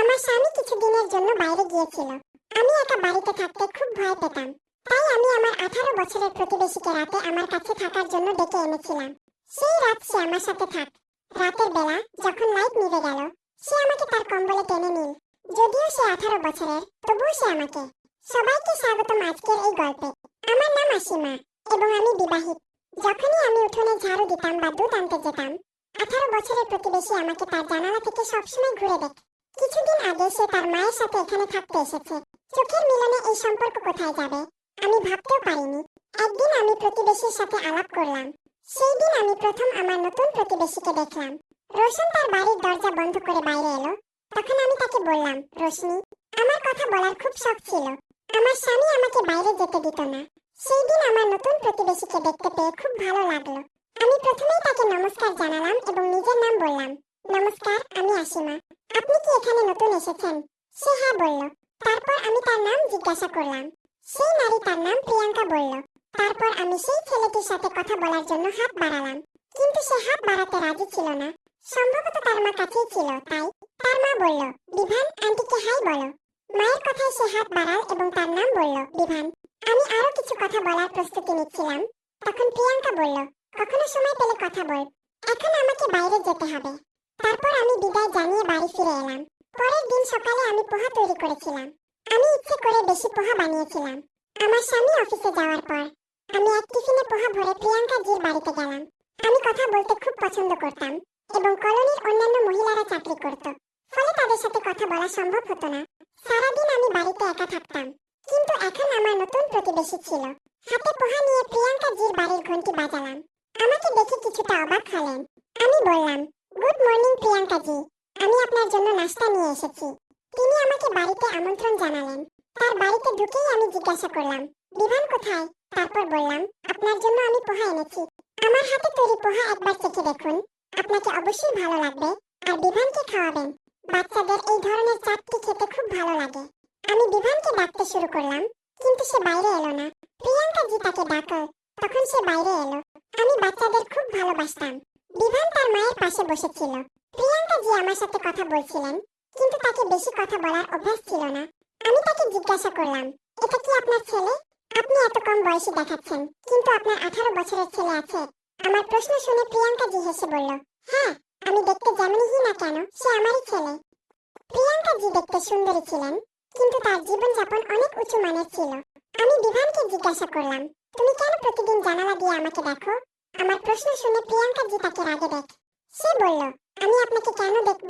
আমার স্বামী কিছুদিনের জন্য বাইরে গিয়েছিল। আমি একা বাড়িতে থাকতে খুব ভয় পেতাম। তাই আমি আমার 18 বছরের প্রতিবেশীকে রাতে আমার কাছে থাকার জন্য ডেকে এনেছিলাম। সেই রাত সে আমার সাথে থাক। রাতের বেলা যখন লাইট নিভে গেল, সে আমাকে তার কম্বলে টেনে নিল। যদিও সে 18 বছরের, তবুও সে আমাকে। সবাইকে স্বাগতম আজকের এই গল্পে। আমার নাম আসিমা এবং আমি বিবাহিত। যখনই আমি উঠোনে ঝাড়ু দিতাম বা দুধ আনতে যেতাম, 18 বছরের প্রতিবেশী আমাকে তার জানালা থেকে সবসময় ঘুরে দেখে। কিছুদিন আগে সে তার মায়ের সাথে এখানে থাকতে এসেছে। চোখের মিলনে এই সম্পর্ক কোথায় যাবে আমি ভাবতেও পারিনি। একদিন আমি প্রতিবেশীর সাথে আলাপ করলাম। সেই দিন আমি প্রথম আমার নতুন প্রতিবেশীকে দেখলাম। রোশন তার বাড়ির দরজা বন্ধ করে বাইরে এলো। তখন আমি তাকে বললাম, রোশনি, আমার কথা বলার খুব শখ ছিল। আমার স্বামী আমাকে বাইরে যেতে দিত না। সেই দিন আমার নতুন প্রতিবেশীকে দেখতে পেয়ে খুব ভালো লাগলো। আমি প্রথমেই তাকে নমস্কার জানালাম এবং নিজের নাম বললাম। নমস্কার, আমি আসিমা। আপনি কি এখানে নতুন এসেছেন? সে হ্যাঁ বলল। তারপর আমি তার নাম জিজ্ঞাসা করলাম। সেই নারী তার নাম প্রিয়াঙ্কা বলল। তারপর আমি সেই ছেলেটির সাথে কথা বলার জন্য হাত বাড়ালাম, কিন্তু সে হাত বাড়াতে রাজি ছিল না। সম্ভবত তার মা কাছেই ছিল, তাই তার মা বলল, বিভান, আন্টিকে হাই বলো। মায়ের কথায় সে হাত বাড়াল এবং তার নাম বলল, বিভান। আমি আরো কিছু কথা বলার প্রস্তুতি নিচ্ছিলাম, তখন প্রিয়াঙ্কা বলল, কখনো সময় পেলে কথা বল, এখন আমাকে বাইরে যেতে হবে। তারপর আমি বিদায় জানিয়ে বাড়ি ফিরে এলাম। পরের দিন সকালে আমি পোহা তৈরি করেছিলাম। আমি ইচ্ছে করে বেশি পোহা বানিয়েছিলাম। আমার স্বামী অফিসে যাওয়ার পর আমি এক টিফিনে পোহা ভরে প্রিয়াঙ্কা জির বাড়িতে গেলাম। আমি কথা বলতে খুব পছন্দ করতাম এবং কলোনির অন্যান্য মহিলারা চাকরি করত, ফলে তাদের সাথে কথা বলা সম্ভব হতো না। সারাদিন আমি বাড়িতে একা থাকতাম। কিন্তু এখন আমার নতুন প্রতিবেশী ছিল। হাতে পোহা নিয়ে প্রিয়াঙ্কা জির বাড়ির ঘন্টি বাজালাম। আমাকে দেখে কিছুটা অবাক হলেন। আমি বললাম, গুড মর্নিং প্রিয়াঙ্কা জি, আমি আপনার জন্য নাস্তা নিয়ে এসেছি। তিনি আমাকে বাড়িতে আমন্ত্রণ জানালেন। তার বাড়িতে ঢুকেই আমি জিজ্ঞাসা করলাম, বিভান কোথায়? তারপর বললাম, আপনার জন্য আমি পোহা এনেছি। আমার হাতে তৈরি পোহা একবার চেখে দেখুন, আপনাকে অবশ্যই ভালো লাগবে। আর বিভানকে খাওয়াবেন। বাচ্চাদের এই ধরনের চাটটি খেতে খুব ভালো লাগে। আমি বিভানকে ডাকতে শুরু করলাম, কিন্তু সে বাইরে এলো না। প্রিয়াঙ্কা জি তাকে ডাকল, তখন সে বাইরে এলো। আমি বাচ্চাদের খুব ভালোবাসতাম। বিভান তার মায়ের পাশে বসেছিল। প্রিয়াঙ্কা জি আমার সাথে কথা বলছিলেন, কিন্তু তাকে বেশি কথা বলার অভ্যাস ছিল না। আমি তাকে জিজ্ঞাসা করলাম, এটা কি আপনার ছেলে? আপনি এত কম বয়সী দেখাচ্ছেন, কিন্তু আপনার 18 বছরের ছেলে আছে। আমার প্রশ্ন শুনে প্রিয়াঙ্কা জি হেসে বলল, হ্যাঁ, আমি দেখতে যেমনই না কেন, সে আমারই ছেলে। প্রিয়াঙ্কা জি দেখতে সুন্দরী ছিলেন, কিন্তু তার জীবনযাপন অনেক উঁচু মানের ছিল। আমি বিভানকে জিজ্ঞাসা করলাম, তুমি কেন প্রতিদিন জানালা দিয়ে আমাকে দেখো? আমার প্রশ্ন শুনে প্রিয়াঙ্কা জি তাকে রাগে দেখ। সে বলল, আমি আপনাকে কেন দেখব?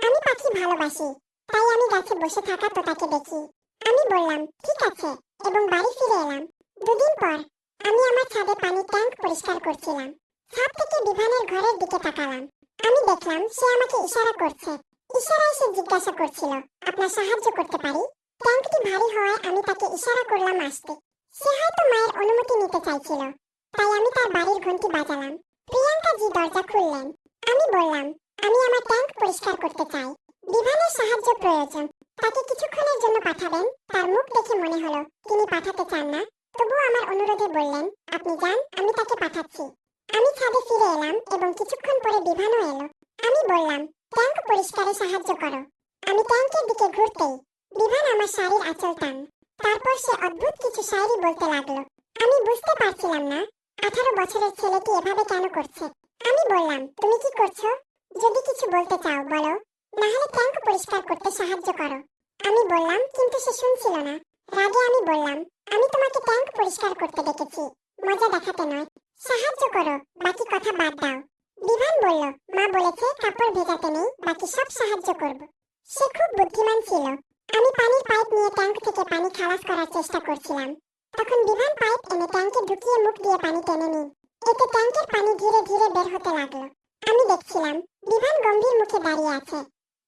আমি পাখি ভালোবাসি, তাই আমি গাছে বসে থাকা তোতাকে দেখি। আমি বললাম, ঠিক আছে, এবং বাড়ি ফিরে এলাম। দুদিন পর আমি আমার ছাদে পানির ট্যাঙ্ক পরিষ্কার করছিলাম। ছাদ থেকে বিভানের ঘরের দিকে তাকালাম। আমি দেখলাম সে আমাকে ইশারা করছে। ইশারায় সে জিজ্ঞাসা করছিল, আপনার সাহায্য করতে পারি? ট্যাঙ্কটি ভারী হওয়ায় আমি তাকে ইশারা করলাম আসতে। সে হয়তো মায়ের অনুমতি নিতে চাইছিল, তাই আমি তার বাড়ির ঘন্টি বাজালাম। প্রিয়াঙ্কা জি দরজা খুললেন। আমি বললাম, আমি আমার ট্যাঙ্ক পরিষ্কার করতে চাই। বিভানের সাহায্য প্রয়োজন, তাকে কিছুক্ষণের জন্য পাঠাবেন। তার মুখ দেখে মনে হলো তিনি পাঠাতে চান না, তবুও আমার অনুরোধে বললেন, আপনি যান, আমি তাকে পাঠাচ্ছি। আমি ছাদে ফিরে এলাম এবং কিছুক্ষণ পরে বিভানও এলো। আমি বললাম, ট্যাঙ্ক পরিষ্কারে সাহায্য করো। আমি ট্যাঙ্কের দিকে ঘুরতেই বিভান আমার শাড়ির আঁচল টান। তারপর সে অদ্ভুত কিছু শায়রি বলতে লাগলো। আমি বুঝতে পারছিলাম না 18 বছরের ছেলেটি এভাবে কেন করছে। আমি বললাম, তুমি কি করছো? যদি কিছু বলতে চাও বলো, না হলে ট্যাঙ্ক পরিষ্কার করতে সাহায্য করো। আমি বললাম, কিন্তু সে শুনছিল না। রাগে আমি বললাম, আমি তোমাকে ট্যাঙ্ক পরিষ্কার করতে ডেকেছি, মজা দেখাতে নয়। সাহায্য করো, বাকি কথা বাদ দাও। বিভান বলল, মা বলেছে কাপড় ভেজাতে নেই, বাকি সব সাহায্য করব। সে খুব বুদ্ধিমান ছিল। আমি পানির পাইপ নিয়ে ট্যাঙ্ক থেকে পানি খালাস করার চেষ্টা করছিলাম। তখন বিভান পাইপ এনে ট্যাঙ্কে ঢুকিয়ে মুখ দিয়ে পানি টেনে নিন। এতে ট্যাঙ্কের পানি ধীরে ধীরে বের হতে লাগলো। আমি দেখছিলাম বিভান গম্ভীর মুখে দাঁড়িয়ে আছে,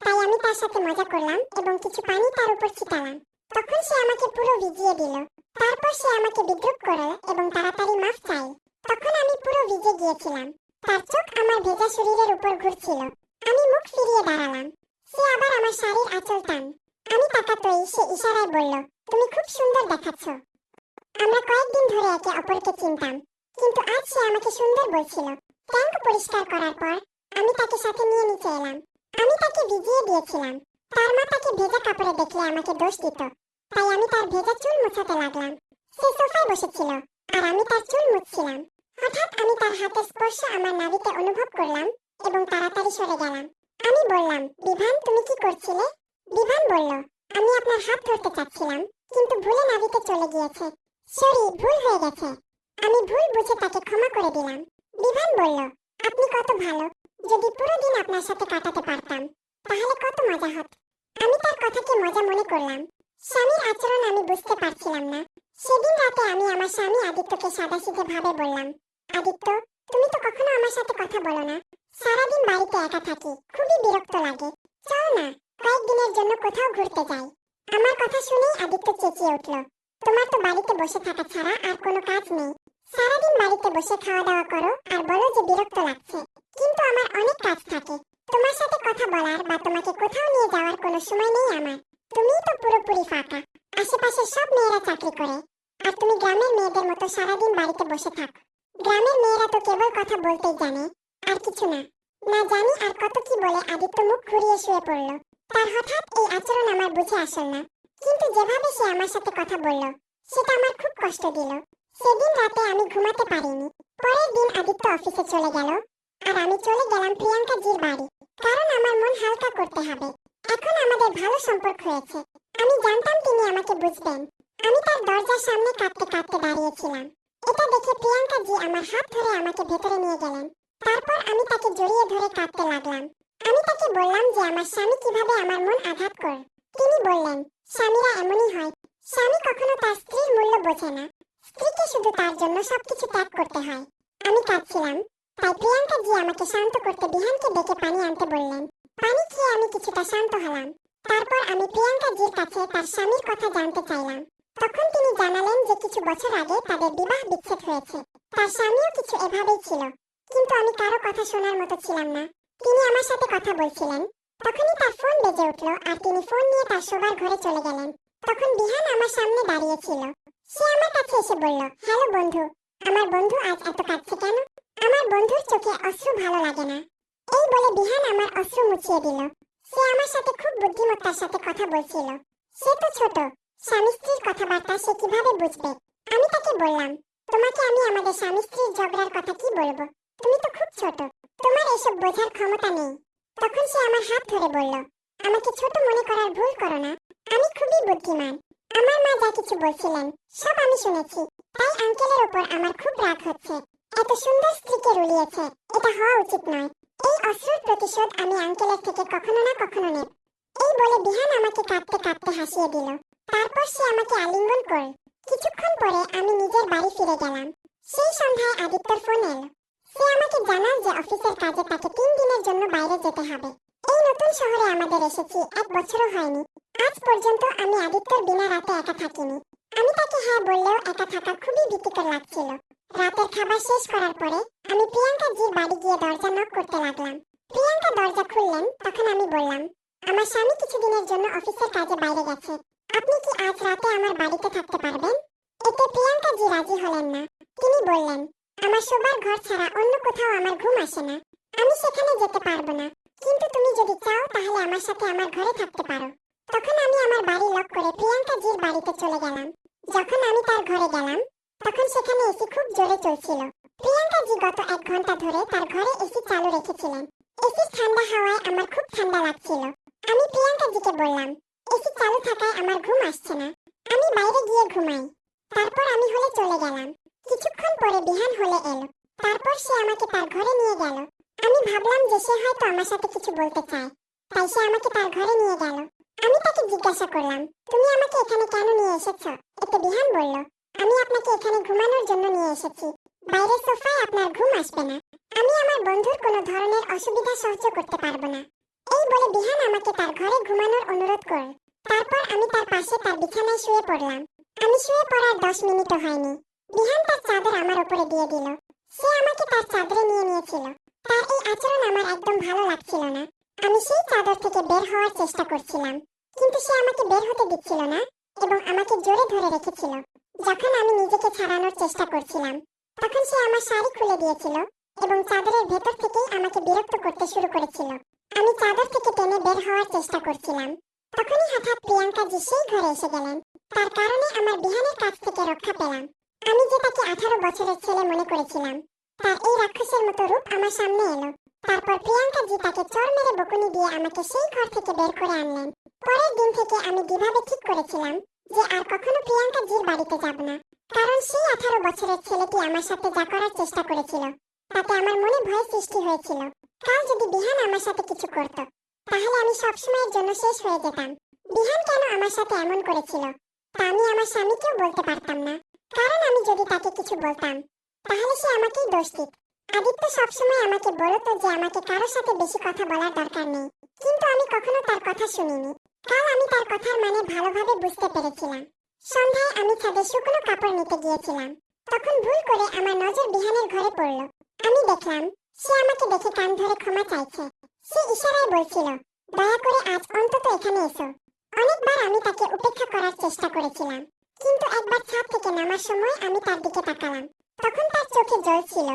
তাই আমি তার সাথে মজা করলাম এবং কিছু পানি তার উপর ছিটালাম। তখন সে আমাকে পুরো ভিজিয়ে দিল। তারপর সে আমাকে বিদ্রুপ করল এবং তাড়াতাড়ি মাফ চাইল। তখন আমি পুরো ভিজে গিয়েছিলাম। তার চোখ আমার ভেজা শরীরের উপর ঘুরছিল। আমি মুখ ফিরিয়ে দাঁড়ালাম। সে আবার আমার শাড়ির আঁচল টান। আমি তাকাতেই সে ইশারায় বলল, তুমি খুব সুন্দর দেখাচ্ছ। আমরা কয়েকদিন ধরে একে অপরকে চিনতাম, কিন্তু আজ সে আমাকে সুন্দর বলছিল। ট্যাঙ্ক পরিষ্কার করার পর আমি তাকে সাথে নিয়ে নিচে এলাম। আমি তাকে ভিজিয়ে দিয়েছিলাম। তার মা তাকে ভেজা কাপড়ে দেখলে আমাকে দোষ দিত, তাই আমি তার ভেজা চুল মুছাতে লাগলাম। সে সোফায় বসেছিল আর আমি তার চুল মুছছিলাম। হঠাৎ আমি তার হাতের স্পর্শ আমার নাভিতে অনুভব করলাম এবং তাড়াতাড়ি সরে গেলাম। আমি বললাম, বিভান, তুমি কি করছিলে? বিভান বলল, আমি আপনার হাত ধরতে চাচ্ছিলাম, কিন্তু ভুলে নাভিতে চলে গিয়েছে। সরি, ভুল হয়ে গেছে। আমি ভুল বুঝে তাকে ক্ষমা করে দিলাম। বিভান বলল, আপনি কত ভালো। যদি পুরো দিন আপনার সাথে কাটাতে পারতাম তাহলে কত মজা হতো। আমি তার কথাকে মজা মনে করলাম। স্বামীর আচরণ আমি বুঝতে পারছিলাম না। সেদিন রাতে আমি আমার স্বামী আদিত্যকে সাদাসিধে ভাবে বললাম, আদিত্য, তুমি তো কখনো আমার সাথে কথা বলো না। সারাদিন বাড়িতে একা থাকি, খুবই বিরক্ত লাগে। চল না, কয়েকদিনের জন্য কোথাও ঘুরতে যাই। আমার কথা শুনেই আদিত্য চেঁচিয়ে উঠল, তোমার তো বাড়িতে বসে থাকা ছাড়া আর কোনো কাজ নেই। সারাদিন বাড়িতে বসে খাওয়া দাওয়া করো আর বলো যে বিরক্ত লাগছে। কিন্তু আমার অনেক কাজ থাকে। তোমার সাথে কথা বলার বা তোমাকে কোথাও নিয়ে যাওয়ার কোনো সময় নেই আমার। তুমিই তো পুরোপুরি ফাঁকা। আশেপাশে সব মেয়েরা চাকরি করে, আর তুমি গ্রামের মেয়েদের মতো সারাদিন বাড়িতে বসে থাক। গ্রামের মেয়েরা তো কেবল কথা বলতেই জানে, আর কিছু না। না জানি আর কত কি বলে আদিত্য মুখ ঘুরিয়ে শুয়ে পড়ল। তার হঠাৎ এই আচরণ আমার বুঝে আসল না, কিন্তু যেভাবে সে আমার সাথে কথা বলল সেটা আমার খুব কষ্ট দিল। সেদিন রাতে আমি ঘুমাতে পারিনি। পরের দিন আদিত্য অফিসে চলে গেল আর আমি চলে গেলাম প্রিয়াঙ্কা জির বাড়ি, কারণ আমার মন হালকা করতে হবে। এখন আমাদের ভালো সম্পর্ক হয়েছে। আমি জানতাম তিনি আমাকে বুঝবেন। আমি তার দরজার সামনে কাঁদতে কাঁদতে দাঁড়িয়েছিলাম। এটা দেখে প্রিয়াঙ্কা জি আমার হাত ধরে আমাকে ভেতরে নিয়ে গেলেন। তারপর আমি তাকে জড়িয়ে ধরে কাঁদতে লাগলাম। আমি তাকে বললাম যে আমার স্বামী কিভাবে আমার মন আঘাত করে। তিনি বললেন, স্বামীরা এমনই হয়। স্বামী কখনো তার স্ত্রীর মূল্য বোঝে না। স্ত্রীকে শুধু তার জন্য সবকিছু ত্যাগ করতে হয়। আমি কাঁদছিলাম, তাই প্রিয়াঙ্কা জি আমাকে শান্ত করতে বিহানকে ডেকে পানি আনতে বললেন। পানি খেয়ে আমি কিছুটা শান্ত হলাম। তারপর আমি প্রিয়াঙ্কা জির কাছে তার স্বামীর কথা জানতে চাইলাম। তখন তিনি জানালেন যে কিছু বছর আগে তাদের বিবাহ বিচ্ছেদ হয়েছে। তার স্বামীও কিছু এভাবেই ছিল, কিন্তু আমি কারো কথা শোনার মতো ছিলাম না। তিনি আমার সাথে কথা বলছিলেন। তখনই তার ফোন বেজে উঠল আর তিনি ফোন নিয়ে তার শোবার ঘরে চলে গেলেন। তখন বিহান আমার সামনে দাঁড়িয়ে ছিল। সে আমার কাছে এসে বলল, হ্যালো বন্ধু। আমার বন্ধু আজ এত কাঁদছে কেন? আমার বন্ধুর চোখে অশ্রু ভালো লাগে না। এই বলে বিহান আমার অশ্রু মুছিয়ে দিল। সে আমার সাথে খুব বুদ্ধিমত্তার সাথে কথা বলছিল। সে তো ছোট, স্বামী স্ত্রীর কথাবার্তা সে কিভাবে বুঝবে? আমি তাকে বললাম, তোমাকে আমি আমাদের স্বামী স্ত্রীর ঝগড়ার কথা কি বলবো? তুমি তো খুব ছোট, তোমার এসব বোঝার ক্ষমতা নেই। তখন সে আমার হাত ধরে বলল, আমাকে ছোট মনে করার ভুল করো না। আমি খুবই বুদ্ধিমান। আমার মা যা কিছু বলছিলেন সব আমি শুনেছি। তাই আঙ্কেলের উপর আমার খুব রাগ হচ্ছে। এত সুন্দর স্ত্রীকে রুলিয়েছে, এটা হওয়া উচিত নয়। এই অশ্রুর প্রতিশোধ আমি আঙ্কেলের থেকে কখনো না কখনো নেব। এই বলে বিহান আমাকে কাঁদতে কাঁদতে হাসিয়ে দিল। তারপর সে আমাকে আলিঙ্গন করল। কিছুক্ষণ পরে আমি নিজের বাড়ি ফিরে গেলাম। সেই সন্ধ্যায় আদিত্যর ফোন এলো। সে আমাকে জানাল যে অফিসের কাজে তাকে 3 দিনের জন্য বাইরে যেতে হবে। এই নতুন শহরে আমাদের এসেছি 1 বছরও হয়নি। আজ পর্যন্ত আমি আদিত্যর বিনা রাতে একা থাকিনি। আমি তাকে হ্যাঁ বললেও একা থাকা খুবই ভীতিকর লাগছিল। রাতের খাবার শেষ করার পরে আমি প্রিয়াঙ্কা জির বাড়ি গিয়ে দরজা নক করতে লাগলাম। প্রিয়াঙ্কা দরজা খুললেন। তখন আমি বললাম, আমার স্বামী কিছুদিনের জন্য অফিসের কাজে বাইরে গেছে। আপনি কি আজ রাতে আমার বাড়িতে থাকতে পারবেন? এতে প্রিয়াঙ্কা জি রাজি হলেন না। তিনি বললেন, আমার শোবার ঘর ছাড়া অন্য কোথাও আমার ঘুম আসে না। আমি সেখানে যেতে পারবো না, কিন্তু তুমি যদি চাও তাহলে আমার সাথে আমার ঘরে থাকতে পারো। তখন আমি আমার বাড়ি লক করে প্রিয়াঙ্কা জির বাড়িতে চলে গেলাম। যখন আমি তার ঘরে গেলাম তখন সেখানে এসি খুব জোরে চলছিল। প্রিয়াঙ্কা জি গত 1 ঘন্টা ধরে তার ঘরে এসি চালু রেখেছিলেন। এসির ঠান্ডা হাওয়ায় আমার খুব ঠান্ডা লাগছিল। আমি প্রিয়াঙ্কা জিকে বললাম, এসি চালু থাকায় আমার ঘুম আসছে না, আমি বাইরে গিয়ে ঘুমাই। তারপর আমি হলে চলে গেলাম। কিছুক্ষণ পরে বিহান হলে এলো। তারপর সে আমাকে তার ঘরে নিয়ে গেল। আমি ভাবলাম যে সে হয়তো আমার সাথে কিছু বলতে চায়, তাই সে আমাকে তার ঘরে নিয়ে গেল। আমি তাকে জিজ্ঞাসা করলাম, তুমি আমাকে এখানে কেন নিয়ে এসেছো? এতে বিহান বলল, আমি আপনাকে এখানে ঘুমানোর জন্য নিয়ে এসেছি। বাইরের সোফায় আপনার ঘুম আসবে না। আমি আমার বন্ধুর কোনো ধরনের অসুবিধা সহ্য করতে পারবো না। এই বলে বিহান আমাকে তার ঘরে ঘুমানোর অনুরোধ করে। তারপর আমি তার পাশে তার বিছানায় শুয়ে পড়লাম। আমি শুয়ে পড়ার 10 মিনিটও হয়নি, বিহান তার চাদর আমার উপরে দিয়ে দিল। সে আমাকে তার চাদরে নিয়ে নিয়েছিল। তার এই আচরণ আমার একদম ভালো লাগছিল না। আমি সেই চাদর থেকে বের হওয়ার চেষ্টা করছিলাম, কিন্তু সে আমাকে বের হতে দিচ্ছিল না এবং আমাকে জোরে ধরে রেখেছিল। যখন আমি নিজেকে ছাড়ানোর চেষ্টা করছিলাম তখন সে আমার শাড়ি খুলে দিয়েছিল এবং চাদরের ভেতর থেকেই আমাকে বিরক্ত করতে শুরু করেছিল। আমি চাদর থেকে টেনে বের হওয়ার চেষ্টা করছিলাম। তখনই হঠাৎ প্রিয়াঙ্কা জি সেই ঘরে এসে গেলেন। তার কারণে আমার বিহানের কাছ থেকে রক্ষা পেলাম। আমি যে তাকে 18 বছরের ছেলে মনে করেছিলাম, তার এই রাক্ষসের মতো রূপ আমার সামনে এলো। তারপর প্রিয়াঙ্কা জি তাকে চড় মেরে বকুনি দিয়ে আমাকে সেই ঘর থেকে বের করে আনলেন। পরের দিন থেকে আমি কিভাবে ঠিক করেছিলাম যে আর কখনো প্রিয়াঙ্কা জির বাড়িতে যাব না, কারণ সেই 18 বছরের ছেলেটি আমার সাথে যা করার চেষ্টা করেছিল তাতে আমার মনে ভয় সৃষ্টি হয়েছিল। কাল যদি বিহান আমার সাথে কিছু করত, তাহলে আমি সবসময়ের জন্য শেষ হয়ে যেতাম। বিহান কেন আমার সাথে এমন করেছিল তা আমি আমার স্বামীকেও বলতে পারতাম না, কারণ আমি যদি তাকে কিছু বলতাম তাহলে সে আমাকেই দোষ দিত। আদিত্য সবসময় আমাকে বলতো যে আমাকে কারোর সাথে বেশি কথা বলার দরকার নেই, কিন্তু আমি কখনো তার কথা শুনিনি। কাল আমি তার কথার মানে ভালোভাবে বুঝতে পেরেছিলাম। সন্ধ্যায় আমি ছাদে শুকনো কাপড় নিতে গিয়েছিলাম। তখন ভুল করে আমার নজর বিহানের ঘরে পড়ল। আমি দেখলাম সে আমাকে দেখে কান ধরে ক্ষমা চাইছে। সে ইশারায় বলছিল, দয়া করে আজ অন্তত এখানে এসো। অনেকবার আমি তাকে উপেক্ষা করার চেষ্টা করেছিলাম, কিন্তু একবার ছাদ থেকে নামার সময় আমি তার দিকে তাকালাম। তখন তার চোখে জল ছিল।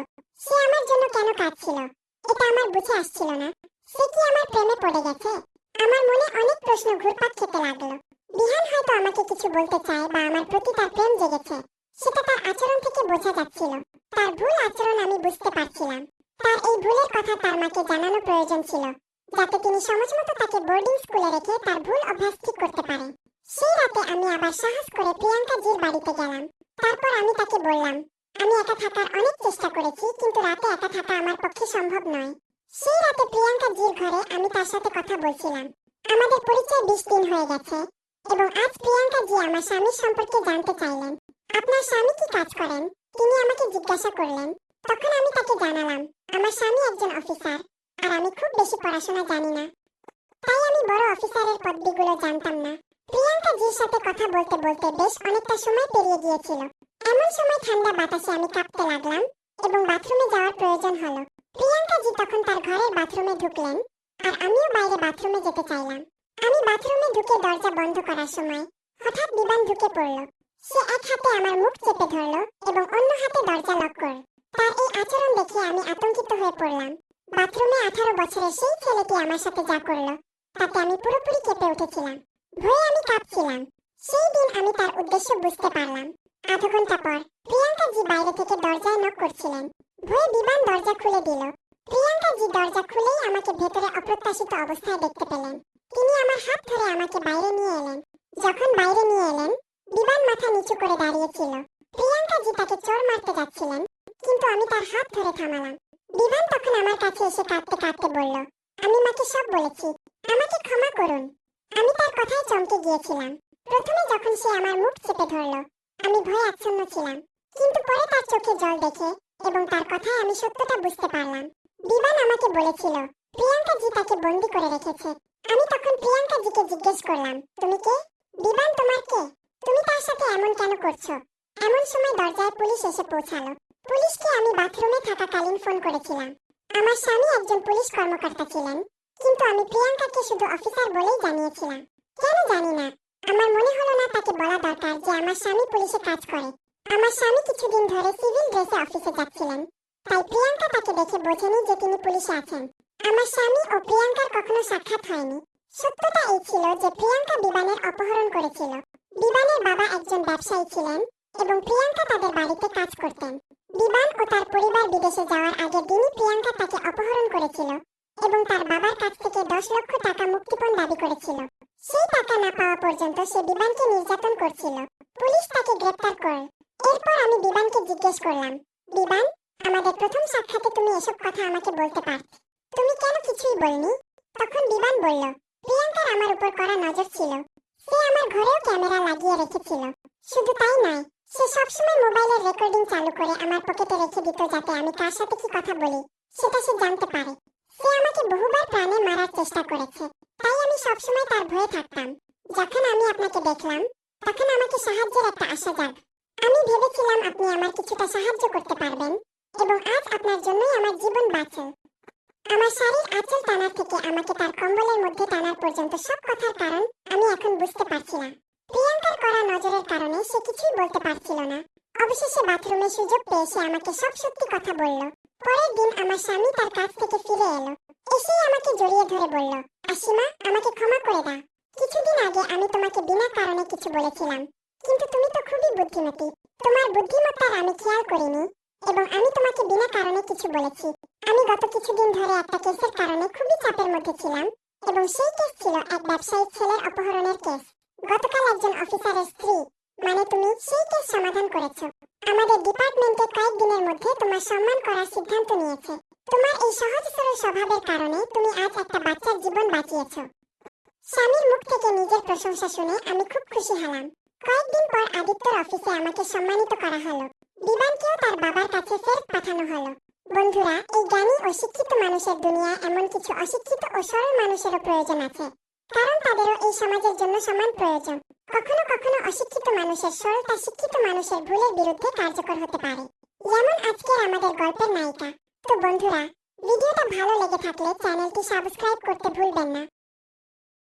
সে আমার জন্য কেন কাঁদছিল এটা আমার বুঝে আসছিল না। সে কি আমার প্রেমে পড়ে গেছে? আমার মনে অনেক প্রশ্ন ঘুরপাক খেতে লাগলো। বিহান হয়তো আমাকে কিছু বলতে চায় বা আমার প্রতি তার প্রেম জেগেছে, সেটা তার আচরণ থেকে বোঝা যাচ্ছিল। তার ভুল আচরণ আমি বুঝতে পারছিলাম। তার এই ভুলের কথা তার মাকে জানানো প্রয়োজন ছিল, যাতে তিনি সময়মতো তাকে বোর্ডিং স্কুলে রেখে তার ভুল অভ্যাস ঠিক করতে পারেন। সেই রাতে আমি আবার সাহস করে প্রিয়াঙ্কা জির বাড়িতে গেলাম। তারপর আমি তাকে বললাম, আমি একা থাকার অনেক চেষ্টা করেছি, কিন্তু রাতে একা থাকা আমার পক্ষে সম্ভব নয়। সেই রাতে প্রিয়াঙ্কা জির ঘরে আমি তার সাথে কথা বলছিলাম। আমাদের পরিচয় 20 দিন হয়ে গেছে এবং আজ প্রিয়াঙ্কা জি আমার স্বামীর সম্পর্কে জানতে চাইলেন। আপনার স্বামী কি কাজ করেন? তিনি আমাকে জিজ্ঞাসা করলেন। তখন আমি তাকে জানালাম, আমার স্বামী একজন অফিসার, আর আমি খুব বেশি পড়াশোনা জানি না, তাই আমি বড় অফিসারের পদবিগুলো জানতাম না। প্রিয়াঙ্কা জির সাথে কথা বলতে বলতে বেশ অনেকটা সময় পেরিয়ে গিয়েছিল। এমন সময় ঠান্ডা বাতাসে আমি কাঁপতে লাগলাম এবং বাথরুমে যাওয়ার প্রয়োজন হলো। প্রিয়াঙ্কা জি তখন তার ঘরের বাথরুমে ঢুকলেন, আর আমিও বাইরে বাথরুমে যেতে চাইলাম। আমি বাথরুমে ঢুকে দরজা বন্ধ করার সময় হঠাৎ বিমান ঢুকে পড়ল। সে এক হাতে আমার মুখ চেপে ধরল এবং অন্য হাতে দরজা লক করল। তার এই আচরণ দেখে আমি আতঙ্কিত হয়ে পড়লাম। বাথরুমে 18 বছরের সেই ছেলেটি আমার সাথে যা করলো তাতে আমি পুরোপুরি কেঁপে উঠেছিলাম। ভয়ে আমি কাঁপছিলাম। সেই দিন আমি তার উদ্দেশ্য বুঝতে পারলাম। আধা ঘন্টা পর প্রিয়াঙ্কা জি বাইরে থেকে দরজায় নক করছিলেন। ভয়ে বিমান দরজা খুলে দিল। প্রিয়াঙ্কা জি দরজা খুলেই আমাকে ভেতরে অপ্রত্যাশিত অবস্থায় দেখতে পেলেন। তিনি আমার হাত ধরে আমাকে বাইরে নিয়ে এলেন। যখন বাইরে নিয়ে এলেন, বিমান মাথা নিচু করে দাঁড়িয়েছিল। প্রিয়াঙ্কা জি তাকে চড় মারতে যাচ্ছিলেন, কিন্তু আমি তার হাত ধরে থামালাম। বিমান তখন আমার কাছে এসে কাঁদতে কাঁদতে বলল, আমি মাকে সব বলেছি, আমাকে ক্ষমা করুন। আমি তার কথায় চমকে গিয়েছিলাম। প্রথমে যখন সে আমার মুখ চেপে ধরল, আমি ভয়ে আচ্ছন্ন ছিলাম, কিন্তু পরে তার চোখে জল দেখে এবং তার কথায় আমি সত্যটা বুঝতে পারলাম। বিমান আমাকে বলেছিল প্রিয়াঙ্কা জি তাকে বন্দী করে রেখেছে। আমি তখন প্রিয়াঙ্কা জিকে জিজ্ঞেস করলাম, তুমি কে? বিমান তোমার কে? তুমি তার সাথে এমন কেন করছো? এমন সময় দরজায় পুলিশ এসে পৌঁছালো। পুলিশকে আমি বাথরুমে থাকাকালীন ফোন করেছিলাম। আমার স্বামী একজন পুলিশ কর্মকর্তা ছিলেন, কিন্তু আমি প্রিয়াঙ্কাকে শুধু অফিসার বলেই জানিয়েছিলাম। কেন জানি না, আমার মনে হলো না তাকে বলা দরকার যে আমার স্বামী পুলিশে কাজ করে। আমার স্বামী কিছুদিন ধরে সিভিল ড্রেসে অফিসে যাচ্ছিলেন, তাই প্রিয়াঙ্কা তাকে দেখে বোঝেনি যে তিনি পুলিশে আছেন। আমার স্বামী ও প্রিয়াঙ্কার কখনো সাক্ষাৎ হয়নি। সত্যটা এই ছিল যে প্রিয়াঙ্কা বিমানের অপহরণ করেছিল। বিমানের বাবা একজন ব্যবসায়ী ছিলেন এবং প্রিয়াঙ্কা তাদের বাড়িতে কাজ করতেন। বিমান ও তার পরিবার বিদেশে যাওয়ার আগের দিনই প্রিয়াঙ্কা তাকে অপহরণ করেছিল এবং তার বাবার কাছ থেকে 10 লক্ষ টাকা মুক্তিপণ দাবি করেছিল। সেই টাকা না পাওয়া পর্যন্ত সে বিমানকে নির্যাতন করছিল। পুলিশ তাকে গ্রেপ্তার করে। এরপর আমি বিমানকে জিজ্ঞেস করলাম, বিমান, আমাদের প্রথম সাক্ষাতে তুমি এসব কথা আমাকে বলতে পারতে, তুমি কেন কিছুই বলনি? তখন বিমান বলল, প্রিয়াঙ্কার আমার উপর কড়া নজর ছিল। সে আমার ঘরেও ক্যামেরা লাগিয়ে রেখেছিল। শুধু তাই নয়, সে সবসময় মোবাইলের রেকর্ডিং চালু করে আমার পকেটে রেখে দিত, যাতে আমি কার সাথে কি কথা বলি সেটা সে জানতে পারে। সে আমাকে বহুবার প্রাণে মারার চেষ্টা করেছে, তাই আমি সবসময় তার ভয়ে থাকতাম। যখন আমি আপনাকে দেখলাম, তখন আমাকে সাহায্যের একটা আশা জাগ। আমি ভেবেছিলাম আপনি আমার কিছুটা সাহায্য করতে পারবেন এবং আজ আপনার জন্যই আমার জীবন বাঁচে। আমার শাড়ির আঁচল টানার থেকে আমাকে তার কম্বলের মধ্যে টানার পর্যন্ত সব কথার কারণ আমি এখন বুঝতে পারছি না। প্রিয়াঙ্কার কড়া নজরের কারণে সে কিছুই বলতে পারছিল না। অবশেষে বাথরুমে সুযোগ পেয়ে সে আমাকে সব সত্যি কথা বলল। পরের দিন আমার স্বামী তার কাজ থেকে ফিরে এলো। এসেই আমাকে জড়িয়ে ধরে বলল, আসিমা, আমাকে ক্ষমা করে দাও। কিছুদিন আগে আমি তোমাকে বিনা কারণে কিছু বলেছিলাম, কিন্তু তুমি তো খুবই বুদ্ধিমতী। তোমার বুদ্ধিমত্তার আমি খেয়াল করিনি এবং আমি তোমাকে বিনা কারণে কিছু বলেছি। আমি গত কিছুদিন ধরে একটা কেসের কারণে খুবই চাপের মধ্যে ছিলাম এবং সেই কেস ছিল এক ব্যবসায়িক ছেলের অপহরণের কেস। গতকাল একজন অফিসারের স্ত্রী, মানে তুমি, সেই কেস সমাধান করেছো। আমাদের ডিপার্টমেন্টে কয়েকদিনের মধ্যে তোমার সম্মান করার সিদ্ধান্ত নিয়েছে। তোমার এই সহজ সরল স্বভাবের কারণে তুমি আজ একটা বাচ্চার জীবন বাঁচিয়েছো। স্বামীর মুখ থেকে নিজের প্রশংসা শুনে আমি খুব খুশি হলাম। কয়েকদিন পর আদিত্যর অফিসে আমাকে সম্মানিত করা হলো। বিবানকেও তার বাবার কাছে ফেরত পাঠানো হলো। বন্ধুরা, এই জ্ঞানী ও শিক্ষিত মানুষের দুনিয়ায় এমন কিছু অশিক্ষিত ও সরল মানুষেরও প্রয়োজন আছে, কারণ তাদেরও এই সমাজের জন্য সমান প্রয়োজন। কখনো কখনো অশিক্ষিত মানুষের সরলতা শিক্ষিত মানুষের ভুলের বিরুদ্ধে কার্যকর হতে পারে, যেমন আজকের আমাদের গল্পের নায়িকা। তো বন্ধুরা, ভিডিওটা ভালো লেগে থাকলে চ্যানেলটি সাবস্ক্রাইব করতে ভুলবেন না।